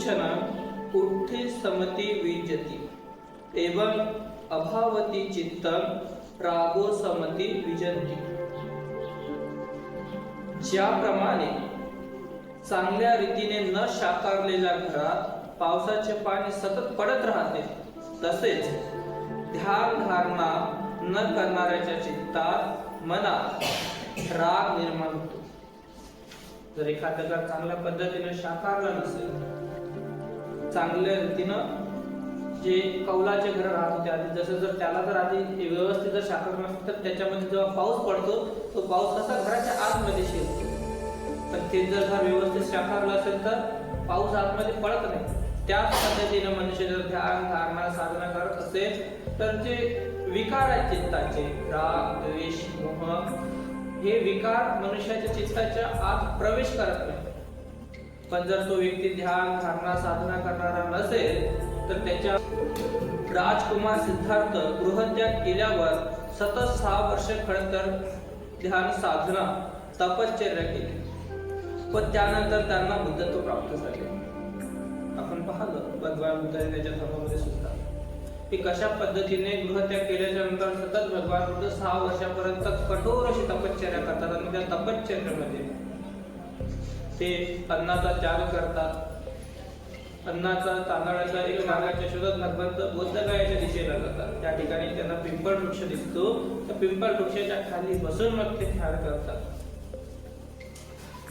सूचन उठ्ठी समती विजती एवं अभावती चित्तम रागो समती विजंती। ज्याप्रमाणे चांगल्या रीतीने न शाकारलेल्या घरात पावसाचे पाणी सतत पडत राहते, तसेच ध्यान धारणा न करणाऱ्याच्या चित्तात मनात राग निर्माण होतो। जर एखादा घर चांगल्या पद्धतीने शाकारला नसेल, चांगल्या रीतीनं जे कौलाचे घर राहत होते आधी, जसं जर त्याला जर आधी व्यवस्थित जर शाकार नसेल तर त्याच्यामध्ये जेव्हा पाऊस पडतो तो पाऊस कसा घराच्या आतमध्ये शिरतो, पण ते जर घर व्यवस्थित शाकारलं असेल तर पाऊस आतमध्ये पडत नाही। त्याच पद्धतीने मनुष्य जर ध्यान धारणा साधना करत असेल तर जे विकार आहेत चित्ताचे, राग द्वेष मोह, हे विकार मनुष्याच्या चित्ताच्या आत प्रवेश करत नाही। पण जर तो व्यक्ती ध्यान धारणा साधना करणारा नसेल तर त्याच्या राजकुमार सिद्धार्थ गृहत्याग केल्यावर सतत 6 वर्ष खडतर ध्यान साधना तपश्चर्या केली, पण त्यानंतर त्यांना बुद्धत्व प्राप्त झाले। आपण पाहिलं भगवान बुद्धाने त्याच्या धर्मामध्ये सुद्धा की कशा पद्धतीने गृहत्याग केल्याच्या नंतर सतत भगवान बुद्ध 6 वर्षापर्यंत कठोर अशी तपश्चर्या करतात, आणि त्या तपश्चर्येमध्ये ते अन्नाचा त्याग करतात। अन्नाचा तांदळाचा एक मार्गाच्या शोधात भगवंत बोधगयाच्या दिशेला जातात। त्या ठिकाणी त्यांना पिंपळ वृक्ष दिसतो, त्या पिंपळ वृक्षाच्या खाली बसून मग ते ध्यान करतात,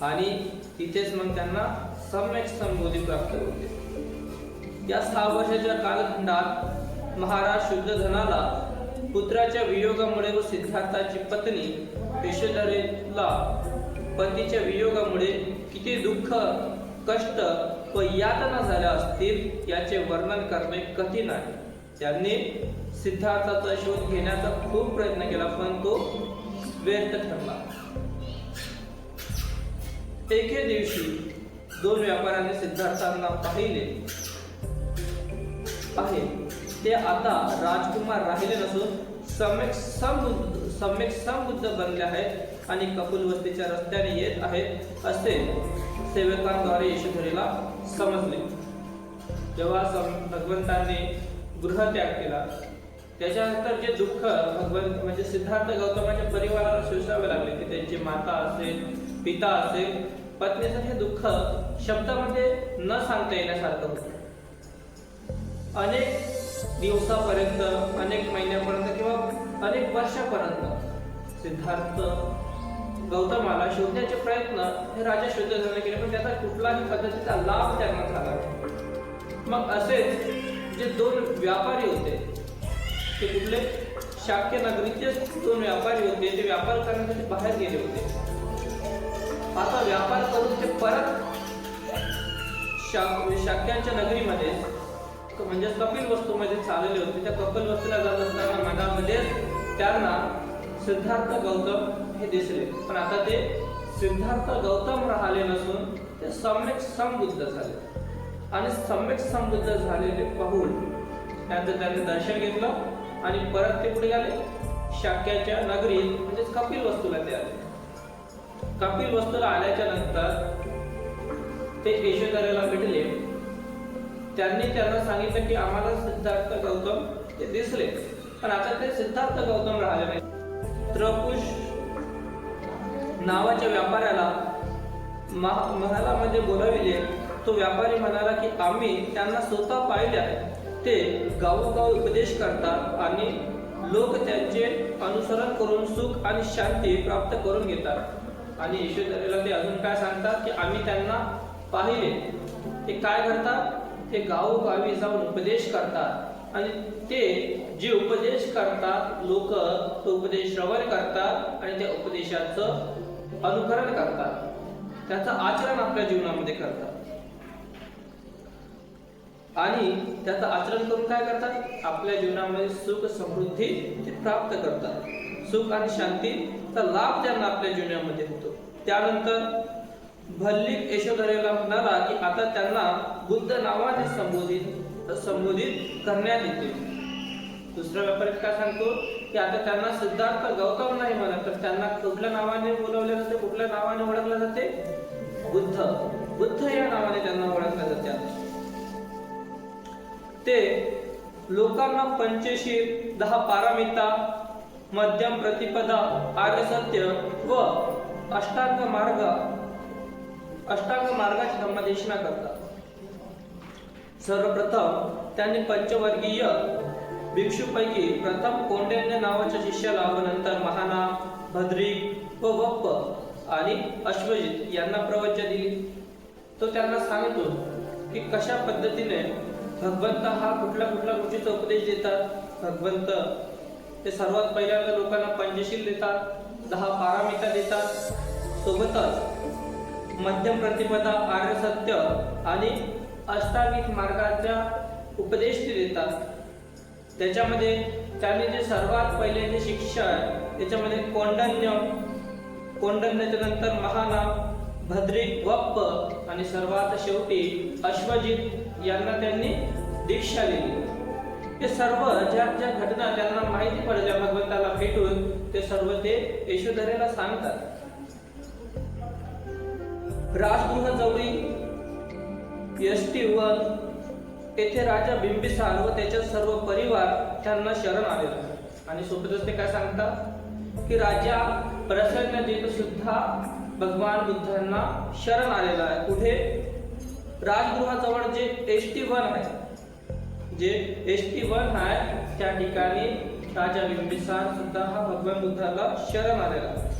आणि तिथेच मग त्यांना सम्यक संबोधी प्राप्त होते। या 6 वर्षाच्या कालखंडात महाराज शुद्धधनाला पुत्राच्या वियोगामुळे व सिद्धार्थाची पत्नी यशोधरेला पतीच्या वियोगामुळे किती दुःख कष्ट व यातना झाल्या असतील याचे वर्णन करणे कठीण आहे। त्यांनी सिद्धार्थाचा शोध घेण्याचा खूप प्रयत्न केला, पण तो व्यर्थ ठरला। एके दिवशी 2 व्यापाऱ्यांनी सिद्धार्थांना पाहिले आहे, ते आता राजकुमार राहिले नसून सम्यक संबुद्ध बनले आहेत आणि कपिलवस्तीच्या रस्त्याने येत आहेत असे सेवकांद्वारे यशोधरेला समजले। जेव्हा भगवंतांनी गृहत्याग केला त्याच्यानंतर जे दुःख भगवंत म्हणजे सिद्धार्थ गौतमाच्या परिवाराला सोसावे लागले, की त्यांची माता असेल, पिता असेल, पत्नीचं हे दुःख शब्दामध्ये न सांगता येण्यासारखं होतं। अनेक दिवसापर्यंत, अनेक महिन्यापर्यंत किंवा अनेक वर्षापर्यंत सिद्धार्थ गौतमाला शोधण्याचे प्रयत्न हे राजा शुद्धधनाने केले, पण त्याचा कुठलाही पद्धतीचा लाभ त्यांना झाला नाही। मग असेच जे 2 व्यापारी होते, ते कुठले शाक्य नगरीचे 2 व्यापारी होते, ते व्यापार करण्यासाठी बाहेर गेले होते। आता व्यापार करून ते परत शाक्यांच्या नगरीमध्ये म्हणजे कपिल वस्तूमध्ये चालले होते। त्या कपिल वस्तूला जात असताना मनामध्ये त्यांना सिद्धार्थ गौतम हे दिसले, पण आता ते सिद्धार्थ गौतम राहिले नसून ते सम्यक संबुद्ध झाले, आणि सम्यक संबुद्ध झालेले पाहून त्यांचं त्यांनी दर्शन घेतलं आणि परत ते कुठे गेले, शाक्याच्या नगरीत म्हणजे कपिल वस्तूला ते आले। कपिल वस्तूला आल्याच्या नंतर ते यशोधरेला भेटले। त्यांनी त्यांना सांगितलं की आम्हाला सिद्धार्थ गौतम ते दिसले, पण आता ते सिद्धार्थ गौतम राहिले नाही। त्रपुष नावाच्या व्यापाऱ्याला महालामध्ये बोलाविले। तो व्यापारी म्हणाला की आम्ही त्यांना स्वतः पाहिले आहे, ते गावोगाव उपदेश करतात आणि लोक त्यांचे अनुसरण करून सुख आणि शांती प्राप्त करून घेतात। आणि यशोधरेला ते अजून काय सांगतात की आम्ही त्यांना पाहिले, ते काय करतात, ते गावोगावी जाऊन उपदेश करतात, आणि ते जे उपदेश करतात लोक तो उपदेश श्रवण करतात आणि त्या उपदेशाचं अनुकरण करतात, त्याचं आचरण आपल्या जीवनामध्ये करतात, आणि त्याचं आचरण करून काय करतात, आपल्या जीवनामध्ये सुख समृद्धी ते प्राप्त करतात। सुख आणि शांतीचा लाभ त्यांना आपल्या जीवनामध्ये होतो। त्यानंतर भल्लिक यशोधरेला म्हणाला की आता त्यांना बुद्ध नावाने संबोधित करण्यात येते। दुसरा व्यापारी काय सांगतो की आता त्यांना सिद्धार्थ गौतम नाही म्हणत, तर त्यांना कुठल्या नावाने बोलवले जाते, कुठल्या नावाने ओळखले जाते, बुद्ध या नावाने त्यांना ओळखले जाते। ते लोकांना पंचशील, 10 पारमिता, मध्यम प्रतिपदा, आर्य सत्य व अष्टांग मार्गाची धम्मदेशना करतात. सर्वप्रथम त्यांनी पंचवर्गीय भिक्षूपैकी प्रथम कौंडिन्य नावाच्या शिष्याला व नंतर महानाम, भद्रिक व वप्प आणि अश्वजित यांना प्रवचन दिली. तो त्यांना सांगतो की कशा पद्धतीने भगवंत हा कुठल्या गोष्टीचा उपदेश देतात. भगवंत ते सर्वात पहिल्यांदा लोकांना पंचशील देतात, 10 पारमिता देतात, सोबतच मध्यम प्रतिपदा, आर्य सत्य आणि अष्टांगिक मार्गाचा उपदेश ते देतात. त्याच्यामध्ये त्यांनी जे सर्वात पहिले जे शिक्षा आहे त्याच्यामध्ये कौंडन्याच्या नंतर महानाम, भद्रिक, वप्प आणि सर्वात शेवटी अश्वजित यांना त्यांनी दीक्षा दिली. हे सर्व ज्या घटना त्यांना माहिती पडल्या भगवंताला भेटून ते सर्व ते यशोधरेला सांगतात. राजगृह जवळी यष्टीवन येथे राजा बिंबिसार व त्याचा सर्व परिवार त्यांना शरण आलेला आणि सोबतच ते काय सांगतात की राजा प्रसन्नजित सुद्धा भगवान बुद्धांना शरण आलेला आहे. कुठे? राजगृहाजवळ जे एष्टीवन आहे, जे एष्टीवन आहे त्या ठिकाणी राजा बिंबिसार सुद्धा हा भगवान बुद्धाला शरण आलेला आहे.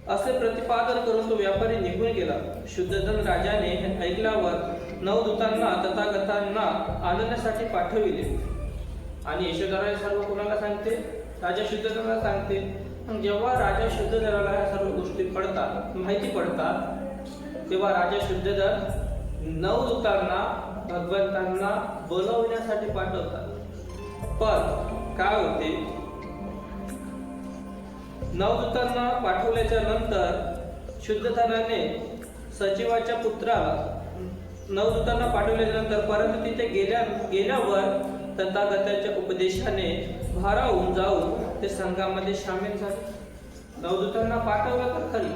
असे प्रतिपादन करून तो व्यापारी निघून गेला. शुद्धोधन राजाने हे ऐकल्यावर 9 दूतांना तथागतांना आणण्यासाठी पाठविले आणि यशोधरा सर्व कोणाला सांगते? राजा शुद्धोधनाला सांगते. जेव्हा राजा शुद्धोधनाला ह्या सर्व गोष्टी माहिती पडतात तेव्हा राजा शुद्धोधन 9 दूतांना भगवंतांना बोलवण्यासाठी पाठवतात. पण काय होते? 9 दूतांना पाठवल्याच्या नंतर शुद्धोधनाने सचिवाच्या पुत्राला 9 दूतांना पाठवल्याच्या नंतर परंतु तिथे गेल्यावर तथागताच्या उपदेशाने भारावून जाऊन ते संघामध्ये सामील झाले. 9 दूतांना पाठवलं तर खरी,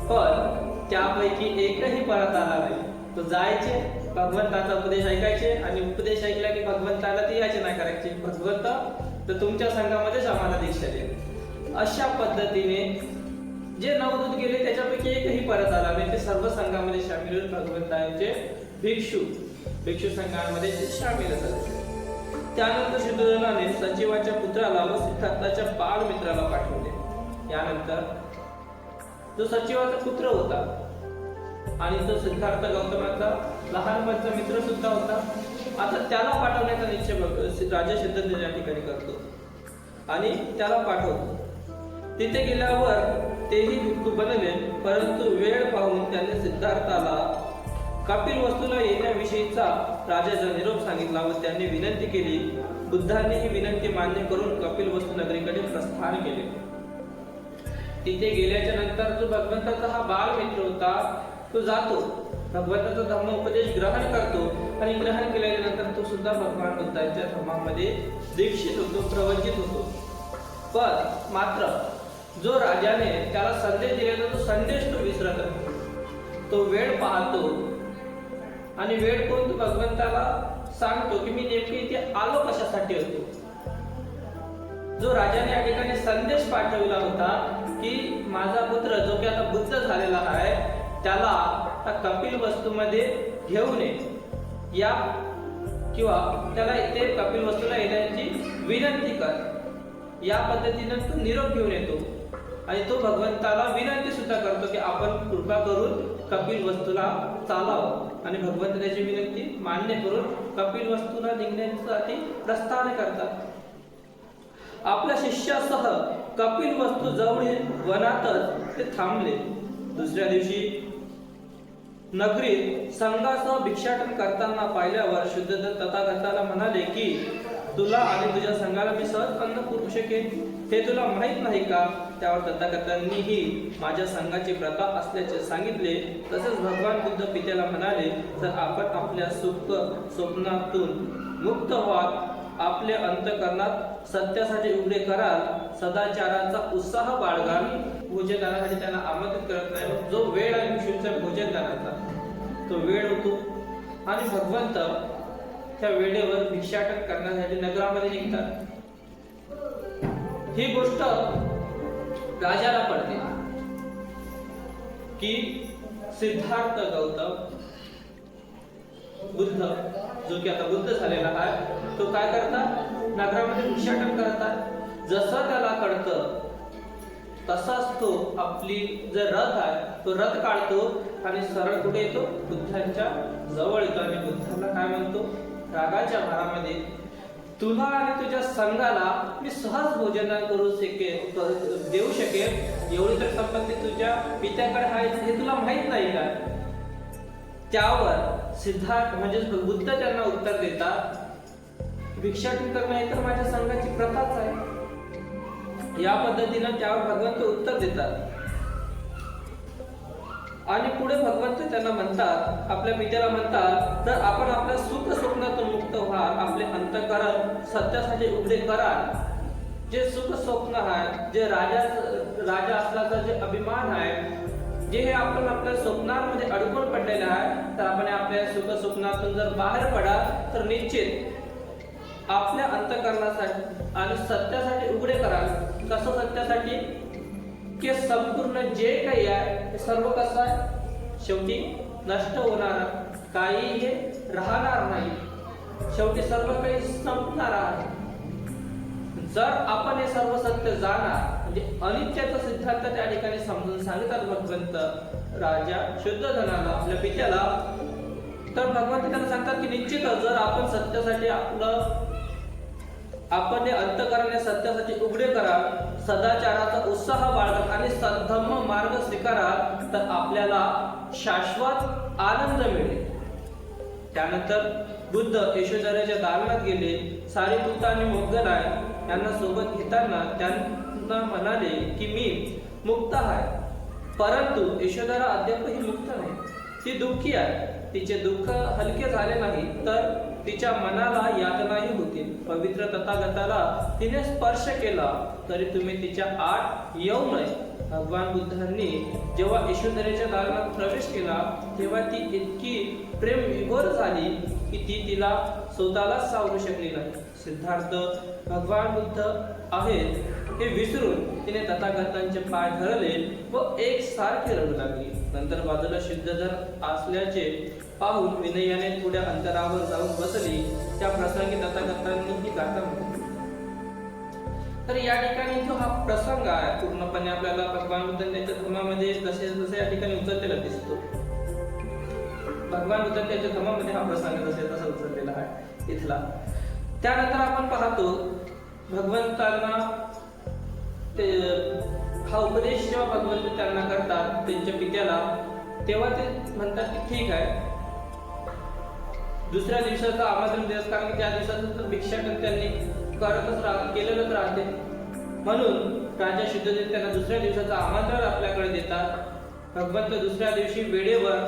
पण त्यापैकी एकही परत आला नाही. तो जायचे, भगवंताचा उपदेश ऐकायचे आणि उपदेश ऐकला की भगवंताला ते याचे नाही करायचे. भगवंत तर तुमच्या संघामध्येच आम्हाला दीक्षा दे. अशा पद्धतीने जे 9 दूत गेले त्याच्यापैकी एकही परत आला नाही. ते सर्व संघामध्ये सामील होऊन भगवंतांचे भिक्षू संघांमध्ये सामील झाले. त्यानंतर शुद्धोधनाने सचिवाच्या पुत्राला व सिद्धार्थाच्या बालमित्राला पाठवले. यानंतर जो सचिवाचा पुत्र होता आणि तो सिद्धार्थ गौतमाचा लहानपणचा मित्र सुद्धा होता, आता त्याला पाठवण्याचा निश्चय राजा शुद्धोधन या ठिकाणी करतो आणि त्याला पाठवतो. तिथे गेल्यावर तेही भिक्खू बनले, परंतु वेळ पाहून त्याने सिद्धार्थाला कपिल वस्तूला येण्याविषयीचा राजाचा निरोप सांगितला व त्यांनी विनंती केली. बुद्धांनी ही विनंती मान्य करून कपिल वस्तू नगरीकडे प्रस्थान केले. तिथे गेल्याच्या नंतर जो भगवंताचा हा बाल मित्र होता तो जातो, भगवंताचा धम्म उपदेश ग्रहण करतो आणि ग्रहण केल्याच्या नंतर तो सुद्धा भगवान बुद्धांच्या धर्मामध्ये दीक्षित होतो, प्रवचित होतो. पण मात्र जो राजाने त्याला संदेश दिलेला तो संदेश तो विसरत नाही. तो वेळ पाहतो आणि वेळ कोण तो भगवंताला सांगतो की मी नेमकी इथे आलो कशासाठी होतो. जो राजाने या ठिकाणी संदेश पाठवला होता की माझा पुत्र जो की आता बुद्ध झालेला आहे त्याला कपिल वस्तूमध्ये घेऊन या किंवा त्याला इथे कपिल वस्तूला येण्याची विनंती कर, या पद्धतीने तो निरोप घेऊन येतो आणि तो भगवंताला विनंती सुद्धा करतो की आपण कृपा करून कपिल वस्तूला चालावं आणि भगवंत त्याची विनंती मान्य करून कपिल वस्तूला निघण्यासाठी प्रस्थान करतात. आपल्या शिष्यासह कपिल वस्तू जवळील वनातच ते थांबले. दुसऱ्या दिवशी नगरीत संघासह भिक्षाटन करताना पाहिल्यावर शुद्धोधन तथागताला म्हणाले की तुला आणि तुझ्या संघाला मी सहज अन्न पुरवू शकेन, हे तुला माहित नाही का? त्यावर तथागतांनीही माझ्या संघाची प्रथा असल्याचे सांगितले. तसेच भगवान बुद्ध पित्याला म्हणाले, जर आपण आपल्या स्वप्नातून मुक्त व्हाल, आपले अंतःकरणात सत्यासाठी उघडे कराल, सदाचाराचा उत्साह बाळगाल, भोजनासाठी त्यांना आमंत्रित करत नाही. जो वेळ आहे भिक्षूंचा भोजन करण्याचा तो वेळ होतो आणि भगवंत त्या वेळेवर भिक्षाटन करण्यासाठी नगरामध्ये निघतात. ही गोष्ट राजाला पडते की सिद्धार्थ गौतम बुद्ध, जो की आता बुद्ध झालेला आहे, तो काय करतात, नगरामध्ये भिक्षाटन करतात. जसं त्याला कळतं तसाच तो आपली जो रथ आहे तो रथ काढतो आणि सरळ कुठे येतो, बुद्धांच्या जवळ येतो आणि बुद्धांना काय म्हणतो, रागाच्या भरामध्ये, तुला आणि तुझ्या संघाला मी सहज भोजन देऊ शकेल एवढी तर संपत्ती तुझ्या पित्याकडे आहे हे तुला माहित नाही का? त्यावर सिद्धार्थ म्हणजे बुद्ध त्यांना उत्तर देतात, भिक्षाटन करणं हे तर माझ्या संघाची प्रथाच आहे. या पद्धतीनं त्यावर भगवंत उत्तर देतात. आणि पुढे भगवंत त्यांना म्हणतात, आपल्या पित्याला म्हणतात, तर आपण आपल्या सुख स्वप्नातून मुक्त व्हा, आपले अंतःकरण सत्यासाठी उघडे करा. जे सुख स्वप्न आहे, जे राजा असल्याचा जे अभिमान आहे, जे हे आपण आपल्या स्वप्नांमध्ये अडकून पडलेले आहे, तर आपण आपल्या सुख स्वप्नातून जर बाहेर पडा तर निश्चित आपल्या अंतःकरणासाठी आणि सत्यासाठी उघडे कराल. कसं सत्यासाठी, की संपूर्ण जे काही आहे ते सर्व कसं आहे, शेवटी नष्ट होणार, काही हे राहणार नाही, शेवटी सर्व काही संपणार आहे. जर आपण हे सर्व सत्य जाणार, म्हणजे अनित्याचा सिद्धांत त्या ठिकाणी समजून सांगतात भगवंत राजा शुद्धोधनाला, आपल्या पित्याला, तर भगवंत त्यांना सांगतात की निश्चितच जर आपण सत्यासाठी आपण हे अंतःकरण सत्यासाठी उघडे करा, सदाचाराचा उत्साह बाळगा आणि सद्धम्म मार्ग स्वीकारा, तर आपल्याला शाश्वत आनंद मिळेल. त्यानंतर बुद्ध यशोधराच्या दालनात गेले. सारिपुत्त आणि मोगलाई यांना सोबत घेताना त्यांना म्हणाले की मी मुक्त आहे, परंतु यशोधरा अद्यापही मुक्त नाही. ती दुःखी आहे. तिचे दुःख हलके झाले नाही तर तिच्या मनाला यातनाही होतील. पवित्र तथागताला तिने स्पर्श केला तरी तुम्ही तिच्या आत येऊ नये. भगवान बुद्धांनी जेव्हा यशोधरेच्या दालनात प्रवेश केला तेव्हा ती इतकी प्रेम विभोर झाली की ती तिला स्वतःला सावरू शकली नाही. सिद्धार्थ भगवान बुद्ध आहेत हे विसरून तिने तथागतांचे पाय धरले व एक सारखे रडू लागली. नंतर बाजूला शुद्धोधन असल्याचे पाहून विनयाने थोड्या अंतरावर जाऊन बसली. त्या प्रसंगी तथागतांनी ही गाथा म्हटली. तर या ठिकाणी जो हा प्रसंग आहे पूर्णपणे आपल्याला भगवान बुद्धांच्या धर्मामध्ये जसे जसे या ठिकाणी उचललेला दिसतो. भगवान बुद्धांच्या धर्मामध्ये हा प्रसंग जसे तसा उचललेला आहे इथला. त्यानंतर आपण पाहतो भगवंतांना ते हा उपदेश जेव्हा भगवंत त्यांना करतात त्यांच्या पित्याला, तेव्हा ते म्हणतात की ठीक आहे, दुसऱ्या दिवसाचं आमंत्रण देतात, कारण की त्या दिवसाचं भिक्षाटन त्यांनी केलेलंच राहते. म्हणून राजा शुद्धोधन त्यांना दुसऱ्या दिवसाचं आमंत्रण आपल्याकडे देतात. भगवंत दुसऱ्या दिवशी वेळेवर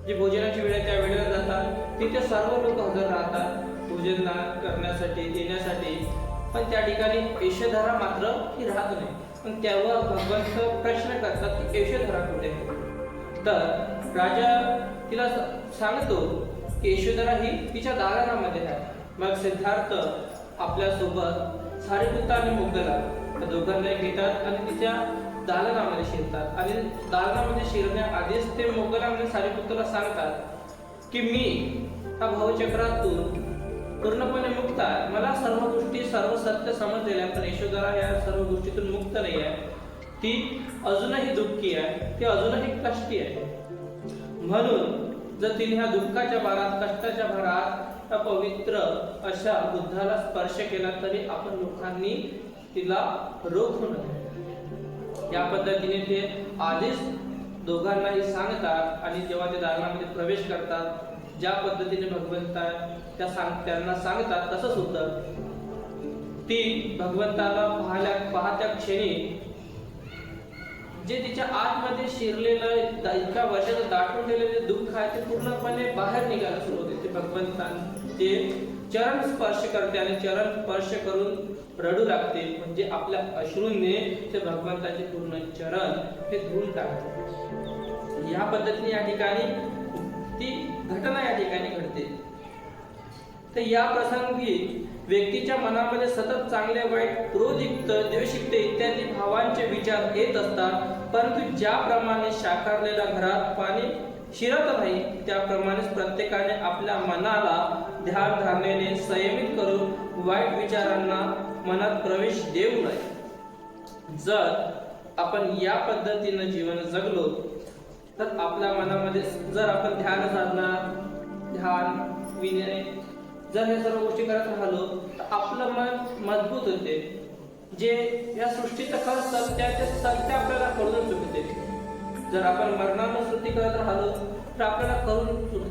जी भोजनाची वेळ आहे त्या वेळेला जातात. तिथे सर्व लोक हजर राहतात भोजन करण्यासाठी, देण्यासाठी. पण त्या ठिकाणी यशोधरा मात्र ही राहत नाही. पण तेव्हा भगवंत प्रश्न करतात की यशोधरा कुठे? तर राजा तिला सांगतो की यशोधरा ही तिच्या दालनामध्ये आहे. मग सिद्धार्थ आपल्या सोबत सारिपुत्त आणि मोगलाई दोघांना घेतात आणि तिच्या दालनामध्ये शिरतात. आणि दालनामध्ये शिरण्याआधीच ते मोगलाई आणि सारिपुत्तला सांगतात की मी हा भवचक्रातून पूर्णपणे मुक्त आहे, मला सर्व गोष्टी सर्व सत्य समजलेले आहे. पण यशोधरा या सर्व गोष्टीतून मुक्त नाही आहे. ती अजूनही दुःखी आहे, ती अजूनही कष्टी आहे. म्हणून जर तिने ह्या दुःखाच्या भारात, कष्टाच्या भारात पवित्र अशा बुद्धाला स्पर्श केला तरी आपण लोकांनी तिला रोखू नये. या पद्धतीने ते आधीच दोघांनाही सांगतात. आणि जेव्हा ते दालनामध्ये प्रवेश करतात, ज्या पद्धतीने भगवंत त्यांना सांगतात तसंच होतं. ती भगवंताला पाहत्या क्षणी जे तिच्या आतमध्ये शिरलेलं इतक्या वर्षाचं दाटून गेलेले दुःख आहे ते पूर्णपणे बाहेर निघायला सुरू होते. ते भगवंतांचे चरण स्पर्श करते आणि चरण स्पर्श करून रडू लागते. म्हणजे आपल्या अश्रूंनी ते भगवंताचे पूर्ण चरण हे धुवून टाकते. या पद्धतीने या ठिकाणी ती घटना या ठिकाणी घडते. तर या प्रसंगी व्यक्तीच्या मनामध्ये सतत चांगले वाईट, क्रोधयुक्त, द्वेषयुक्त इत्यादी भावांचे विचार येत असतात. परंतु ज्याप्रमाणे शाकारलेल्या घरात पाणी शिरत नाही, त्याप्रमाणेच प्रत्येकाने आपल्या मनाला ध्यान धारणेने संयमित करून वाईट विचारांना मनात प्रवेश देऊ नये. जर आपण या पद्धतीनं जीवन जगलो तर आपल्या मनामध्ये जर आपण ध्यान साधना, ध्यान, विनय जर हे सर्व गोष्टी करत राहिलो तर आपलं मन मजबूत होते. जे या सृष्टीचं खरं सत्य आहे ते सत्य आपल्याला कळून चुकते. जर आपण मरणानुस्मृती करत राहिलो तर आपल्याला कळून चुकते